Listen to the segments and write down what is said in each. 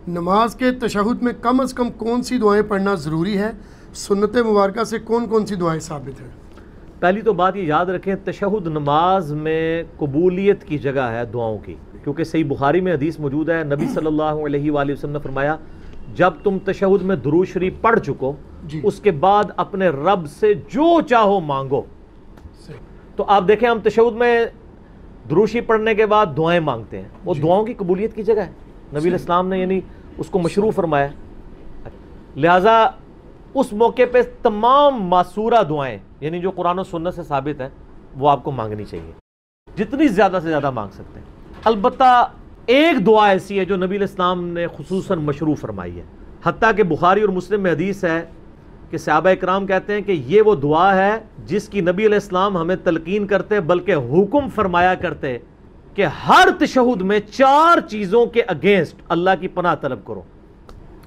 نماز کے تشہد میں کم از کم کون سی دعائیں پڑھنا ضروری ہے؟ سنت مبارکہ سے کون کون سی دعائیں ثابت ہیں؟ پہلی تو بات یہ یاد رکھیں، تشہد نماز میں قبولیت کی جگہ ہے دعاؤں کی، کیونکہ صحیح بخاری میں حدیث موجود ہے، نبی صلی اللہ علیہ وآلہ وسلم نے فرمایا جب تم تشہد میں درود شریف پڑھ چکو اس کے بعد اپنے رب سے جو چاہو مانگو۔ تو آپ دیکھیں ہم تشہد میں درود شریف پڑھنے کے بعد دعائیں مانگتے ہیں، وہ دعاؤں کی قبولیت کی جگہ ہے، نبی علیہ السلام نے یعنی اس کو مشروع فرمایا، لہٰذا اس موقع پہ تمام معصورہ دعائیں یعنی جو قرآن و سنت سے ثابت ہیں وہ آپ کو مانگنی چاہیے، جتنی زیادہ سے زیادہ مانگ سکتے ہیں۔ البتہ ایک دعا ایسی ہے جو نبی علیہ السلام نے خصوصاً مشروع فرمائی ہے، حتیٰ کہ بخاری اور مسلم میں حدیث ہے کہ صحابہ اکرام کہتے ہیں کہ یہ وہ دعا ہے جس کی نبی علیہ السلام ہمیں تلقین کرتے بلکہ حکم فرمایا کرتے کہ ہر تشہد میں 4 چیزوں کے اگینسٹ اللہ کی پناہ طلب کرو،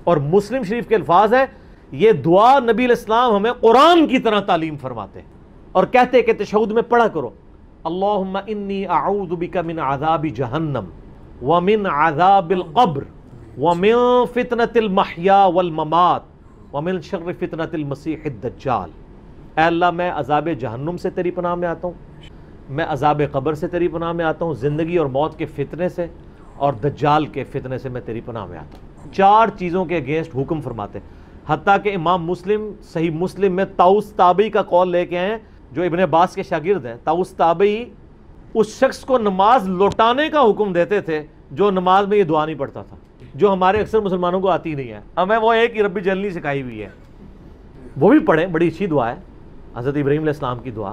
اور مسلم شریف کے الفاظ ہے یہ دعا نبی علیہ السلام ہمیں قرآن کی طرح تعلیم فرماتے اور کہتے کہ تشہد میں پڑھا کرو اللہم انی اعوذ بک من عذاب جہنم ومن عذاب القبر ومن فتنة المحیا والممات ومن شر فتنة المسیح الدجال۔ اے اللہ میں عذاب جہنم سے تیری پناہ میں آتا ہوں، میں عذاب قبر سے تیری پناہ میں آتا ہوں، زندگی اور موت کے فتنے سے اور دجال کے فتنے سے میں تیری پناہ میں آتا ہوں۔ 4 چیزوں کے اگینسٹ حکم فرماتے، حتیٰ کہ امام مسلم صحیح مسلم میں طاؤس تابعی کا قول لے کے آئے ہیں جو ابن عباس کے شاگرد ہیں۔ طاؤس تابعی اس شخص کو نماز لوٹانے کا حکم دیتے تھے جو نماز میں یہ دعا نہیں پڑھتا تھا، جو ہمارے اکثر مسلمانوں کو آتی نہیں ہے، ہمیں وہ ایک ہی ربی جلنی سکھائی ہوئی ہے، وہ بھی پڑھیں، بڑی اچھی دعا ہے حضرت ابراہیم علیہ السلام کی دعا،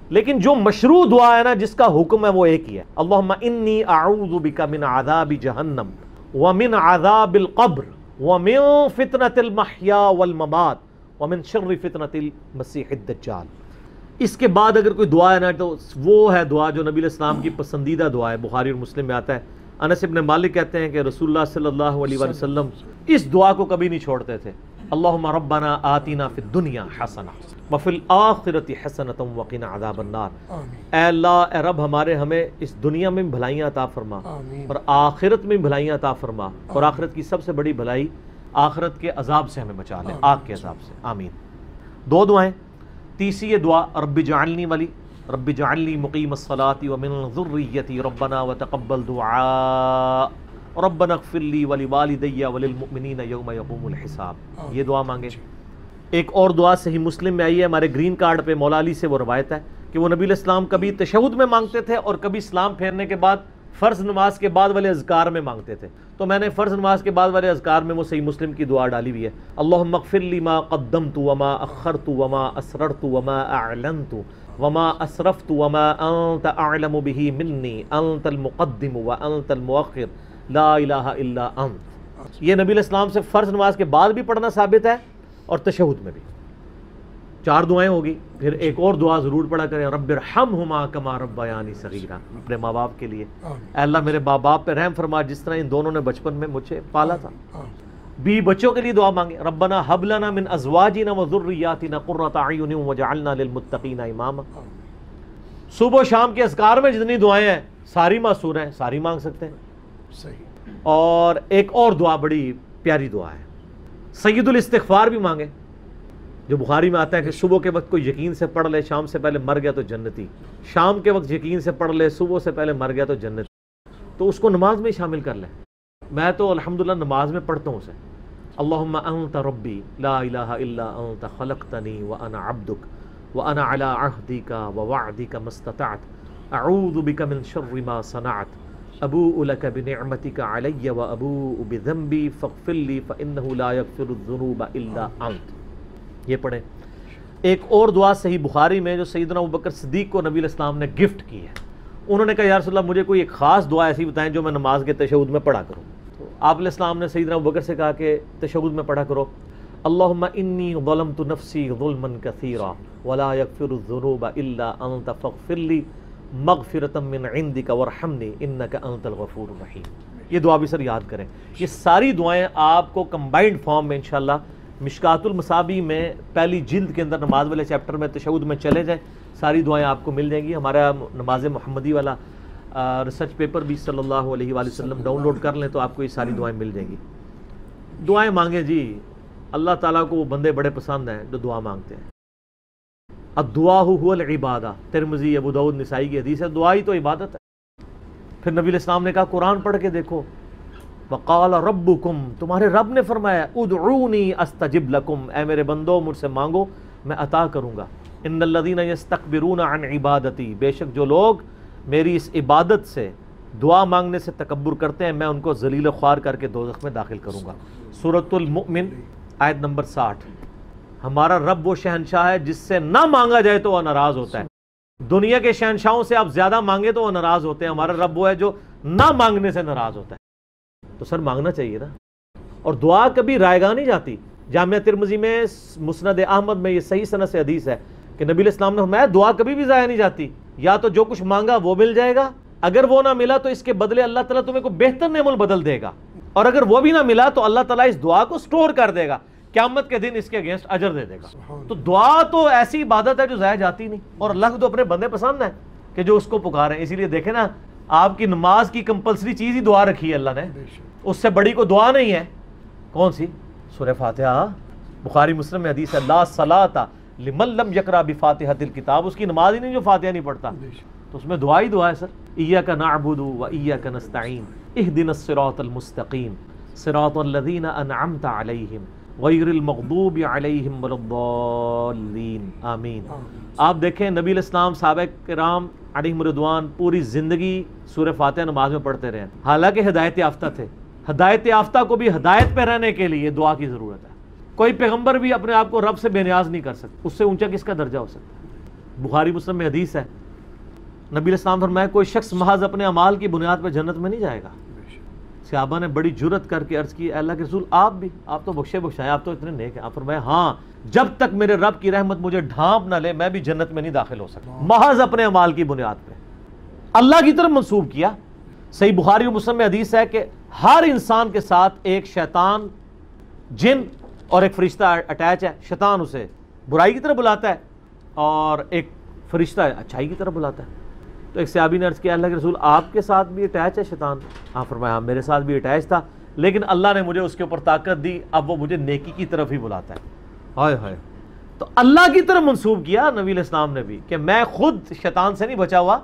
لیکن جو مشروع دعا ہے نا جس کا حکم ہے وہ ایک ہی ہے، اللہم انی اعوذ بک من عذاب جہنم ومن عذاب القبر ومن فتنة المحیا والممات ومن شر فتنة المسیح الدجال۔ اس کے بعد اگر کوئی دعا ہے نا تو وہ ہے دعا جو نبی علیہ السلام کی پسندیدہ دعا ہے، بخاری اور مسلم میں آتا ہے، انس ابن مالک کہتے ہیں کہ رسول اللہ صلی اللہ علیہ وآلہ وسلم اس دعا کو کبھی نہیں چھوڑتے تھے، اللہم ربنا آتنا فی الدنیا حسنہ وفی الآخرۃ حسنۃ وقنا عذاب النار۔ اے اللہ، اے رب ہمیں اس دنیا میں بھلائیاں عطا فرما اور آخرت میں بھلائیاں عطا فرما، اور آخرت کی سب سے بڑی بھلائی آخرت کے عذاب سے ہمیں بچا لے، آگ کے عذاب سے، آمین۔ 2 دعائیں، تیسری یہ دعا رب جعلنی والی، رب جعلنی مقیم الصلاۃ ومن ذریتی ربنا وتقبل دعاء ربنا اغفر لی ولوالدی وللمؤمنین یوم یقوم الحساب، یہ دعا مانگے۔ ایک اور دعا صحیح مسلم میں آئی ہے، ہمارے گرین کارڈ پہ مولا علی سے وہ روایت ہے کہ وہ نبی علیہ السلام کبھی تشہد میں مانگتے تھے اور کبھی سلام پھیرنے کے بعد فرض نماز کے بعد والے اذکار میں مانگتے تھے، تو میں نے فرض نماز کے بعد والے اذکار میں وہ صحیح مسلم کی دعا ڈالی ہوئی ہے، اللہم اغفر لی ما قدمت وما اخرت وما اسررت وما اعلنت وما اسرفت وما انت اعلم به منی انت المقدم وانت المؤخر لا الہ الا انت۔ یہ نبی علیہ السلام سے فرض نماز کے بعد بھی پڑھنا ثابت ہے اور تشہد میں بھی۔ 4 دعائیں ہوگی، پھر ایک اور دعا ضرور پڑھا کریں، رب ارحمہما کما ربیانی صغیرا، اپنے ماں باپ کے لیے، اے اللہ میرے ماں باپ پہ رحم فرما جس طرح ان دونوں نے بچپن میں مجھے پالا تھا۔ بیوی بچوں کے لیے دعا مانگے، ربنا ہب لنا من ازواجنا وذریاتنا قرۃ اعین واجعلنا للمتقین اماما۔ صبح و شام کے اذکار میں جتنی دعائیں ہیں ساری معصور ہیں، ساری مانگ سکتے ہیں، صحیح۔ اور ایک اور دعا بڑی پیاری دعا ہے، سید الاستغفار بھی مانگے، جو بخاری میں آتا ہے کہ صبح کے وقت کوئی یقین سے پڑھ لے شام سے پہلے مر گیا تو جنتی، شام کے وقت یقین سے پڑھ لے صبح سے پہلے مر گیا تو جنتی، تو اس کو نماز میں شامل کر لیں۔ میں تو الحمدللہ نماز میں پڑھتا ہوں اسے، اللہم انت ربی لا الہ الا انت خلقتنی وانا عبدک وانا علی عہدک ووعدک ما استطعت اعوذ بک من شر ما صنعت ابوء لک بنعمتک علی وابوء بذنبی فاغفر لی فانہ لا یغفر الذنوب الا انت۔ یہ پڑھیں۔ ایک اور دعا صحیح بخاری میں جو سیدنا ابوبکر صدیق کو نبی علیہ السلام نے گفٹ کی ہے، انہوں نے کہا یا رسول اللہ مجھے کوئی ایک خاص دعا ایسی بتائیں جو میں نماز کے تشہد میں پڑھا کروں، تو آپ علیہ السلام نے سیدنا ابوبکر سے کہا کہ تشہد میں پڑھا کرو اللہم انی ظلمت نفسی ظلما کثیرا ولا یغفر الذنوب الا انت فاغفر لی مغفرۃ من عندک وارحمنی انک انت الغفور الرحیم۔ یہ دعا بھی سر یاد کریں۔ یہ ساری دعائیں آپ کو کمبائنڈ فارم میں انشاءاللہ مشکات المصابیح میں پہلی جلد کے اندر نماز والے چیپٹر میں تشہد میں چلے جائیں، ساری دعائیں آپ کو مل جائیں گی۔ ہمارا نماز محمدی والا ریسرچ پیپر بھی صلی اللہ علیہ وآلہ وسلم ڈاؤن لوڈ کر لیں تو آپ کو یہ ساری دعائیں مل جائیں گی۔ دعائیں مانگیں جی، اللہ تعالیٰ کو وہ بندے بڑے پسند ہیں جو دعا مانگتے ہیں۔ الدعاء هو العبادہ، ترمذی، ابو داؤد، نسائی کی حدیث ہے، دعا ہی تو عبادت ہے۔ پھر نبی علیہ السلام نے کہا قرآن پڑھ کے دیکھو، وقال ربکم، تمہارے رب نے فرمایا ادعونی استجب لکم، اے میرے بندو مجھ سے مانگو میں عطا کروں گا۔ ان الذین یستکبرون عن عبادتی، بے شک جو لوگ میری اس عبادت سے، دعا مانگنے سے تکبر کرتے ہیں، میں ان کو ذلیل و خوار کر کے دوزخ میں داخل کروں گا۔ سورۃ المؤمن آیت نمبر 60۔ ہمارا رب وہ شہنشاہ ہے جس سے نہ مانگا جائے تو وہ ناراض ہوتا ہے۔ دنیا کے شہنشاہوں سے آپ زیادہ مانگے تو وہ ناراض ہوتے ہیں، ہمارا رب وہ ہے جو نہ مانگنے سے ناراض ہوتا ہے۔ تو سر مانگنا چاہیے نا، اور دعا کبھی رائے گاہ نہیں جاتی۔ جامعہ ترمذی میں مسند احمد میں یہ صحیح سند سے حدیث ہے کہ نبی علیہ السلام نے فرمایا دعا کبھی بھی ضائع نہیں جاتی، یا تو جو کچھ مانگا وہ مل جائے گا، اگر وہ نہ ملا تو اس کے بدلے اللہ تعالیٰ تمہیں کو بہتر نعمت بدل دے گا، اور اگر وہ بھی نہ ملا تو اللہ تعالیٰ اس دعا کو سٹور کر دے گا، قیامت کے دن اس کے اگینسٹ اجر دے دے گا۔ تو دعا تو ایسی عبادت ہے جو ضائع جاتی نہیں، اور اللہ کو تو اپنے بندے پسند ہیں کہ جو اس کو پکاریں۔ اسی لیے دیکھیں نا، آپ کی نماز کی کمپلسری چیز ہی دعا رکھی ہے اللہ نے، اس سے بڑی کوئی دعا نہیں ہے۔ کون سی؟ سورہ فاتحہ، بخاری مسلم میں حدیث ہے، لا صلاۃ لمن لم یقرأ بفاتحۃ الکتاب، اس کی نماز ہی نہیں جو فاتحہ نہیں پڑھتا۔ تو اس میں دعا ہی دعا ہے سر۔ ایاک نعبد و ایاک نستعین اہدنا الصراط المستقیم صراط الذین انعمت علیہم غیر المغضوب علیہم ولا الضالین، آمین۔ آپ دیکھیں نبی علیہ السلام، صحابہ کرام علیہم رضوان پوری زندگی سورہ فاتحہ نماز میں پڑھتے رہے، حالانکہ ہدایت یافتہ تھے۔ ہدایت یافتہ کو بھی ہدایت پہ رہنے کے لیے دعا کی ضرورت ہے۔ کوئی پیغمبر بھی اپنے آپ کو رب سے بے نیاز نہیں کر سکتا، اس سے اونچا کس کا درجہ ہو سکتا ہے؟ بخاری مسلم میں حدیث ہے، نبی علیہ السلام فرمایا کوئی شخص محض اپنے اعمال کی بنیاد پہ جنت میں نہیں جائے گا۔ صحابہ نے بڑی جرت کر کے عرض کی، اے اللہ کے رسول آپ تو بخشے بخشائے، آپ تو اتنے نیک ہیں۔ آپ فرمایا ہاں، جب تک میرے رب کی رحمت مجھے ڈھانپ نہ لے میں بھی جنت میں نہیں داخل ہو سکتا، محض اپنے اعمال کی بنیاد پہ اللہ کی طرف منسوب کیا۔ صحیح بخاری و مسلم میں حدیث ہے کہ ہر انسان کے ساتھ ایک شیطان، جن اور ایک فرشتہ اٹیچ ہے۔ شیطان اسے برائی کی طرف بلاتا ہے اور ایک فرشتہ اچھائی کی طرف بلاتا ہے۔ تو ایک صحابی نے عرض کیا، اللہ کے رسول آپ کے ساتھ بھی اٹیچ ہے شیطان؟ آپ فرمایا ہاں میرے ساتھ بھی اٹیچ تھا، لیکن اللہ نے مجھے اس کے اوپر طاقت دی، اب وہ مجھے نیکی کی طرف ہی بلاتا ہے۔ ہائے ہائے، تو اللہ کی طرف منسوب کیا نبی علیہ السلام نے بھی کہ میں خود شیطان سے نہیں بچا ہوا،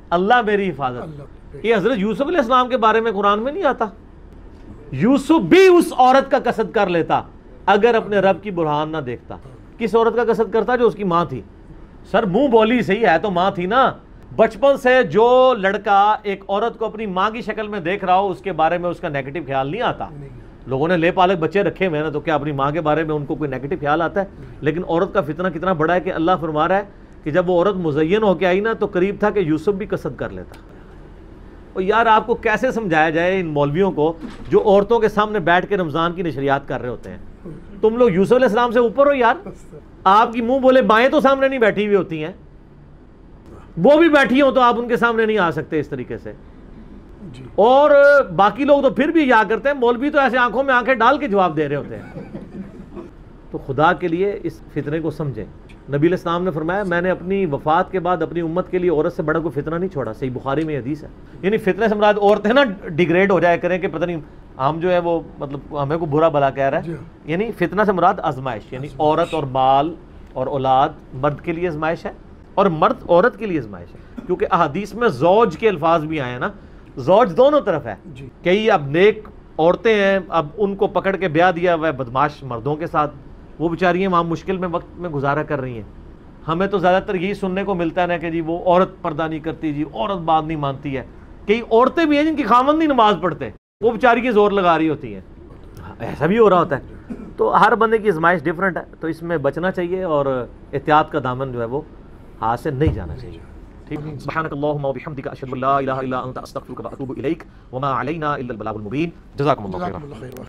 اللہ میری حفاظت۔ یہ حضرت یوسف علیہ السلام کے بارے میں قرآن میں نہیں آتا؟ یوسف بھی اس عورت کا قصد کر لیتا اگر اپنے رب کی برہان نہ دیکھتا۔ کس عورت کا قصد کرتا؟ جو اس کی ماں تھی۔ سر منہ بولی صحیح ہے تو ماں تھی نا۔ بچپن سے جو لڑکا ایک عورت کو اپنی ماں کی شکل میں دیکھ رہا ہو اس کے بارے میں اس کا نیگیٹو خیال نہیں آتا۔ لوگوں نے لے پالک بچے رکھے ہوئے ہیں نا، تو کیا اپنی ماں کے بارے میں ان کو کوئی نیگیٹو خیال آتا ہے؟ لیکن عورت کا فتنہ کتنا بڑا ہے کہ اللہ فرما رہا ہے کہ جب وہ عورت مزین ہو کے آئی نا تو قریب تھا کہ یوسف بھی قصد کر لیتا۔ اور یار آپ کو کیسے سمجھایا جائے ان مولویوں کو جو عورتوں کے سامنے بیٹھ کے رمضان کی نشریات کر رہے ہوتے ہیں؟ تم لوگ یوسف علیہ السلام سے اوپر ہو یار۔ آپ کی منہ بولے بائیں تو سامنے نہیں بیٹھی ہوئی ہوتی ہیں، وہ بھی بیٹھی ہوں تو آپ ان کے سامنے نہیں آ سکتے اس طریقے سے۔ اور باقی لوگ تو پھر بھی یا کرتے ہیں، مولوی تو ایسے آنکھوں میں آنکھیں ڈال کے جواب دے رہے ہوتے ہیں۔ تو خدا کے لیے اس فتنے کو سمجھیں۔ نبی علیہ السلام نے فرمایا میں نے اپنی وفات کے بعد اپنی امت کے لیے عورت سے بڑا کوئی فتنہ نہیں چھوڑا۔ صحیح بخاری میں حدیث ہے۔ یعنی فتنے سے مراد عورتیں نا ڈیگریڈ ہو جائے کریں کہ پتہ نہیں ہم جو ہے وہ مطلب ہمیں کو برا بلا کہہ رہا ہے۔ یعنی فتنہ سے مراد آزمائش، یعنی عورت اور بال اور اولاد مرد کے لیے آزمائش ہے اور مرد عورت کے لیے آزمائش ہے، کیونکہ احادیث میں زوج کے الفاظ بھی آئے ہیں نا، زوج دونوں طرف ہے۔ کئی اب نیک عورتیں ہیں، اب ان کو پکڑ کے بیاہ دیا ہوا ہے بدماش مردوں کے ساتھ، وہ بیچاری ہیں وہاں مشکل میں وقت میں گزارا کر رہی ہیں۔ ہمیں تو زیادہ تر یہی سننے کو ملتا ہے نا کہ جی وہ عورت پردہ نہیں کرتی، جی عورت بات نہیں مانتی ہے۔ کئی عورتیں بھی ہیں جن کی خاوند نہیں نماز پڑھتے، وہ بیچاری کی زور لگا رہی ہوتی ہیں، ایسا بھی ہو رہا ہوتا ہے۔ تو ہر بندے کی آزمائش ڈفرینٹ ہے، تو اس میں بچنا چاہیے اور احتیاط کا دامن جو ہے وہ ہاتھ سے نہیں جانا چاہیے۔ ٹھیک، سبحانک اللہم و بحمدک، اشہد ان لا الہ الا انت، استغفرک و اتوب الیک، وما علینا الا البلاغ المبین۔ جزاکم اللہ خیرا۔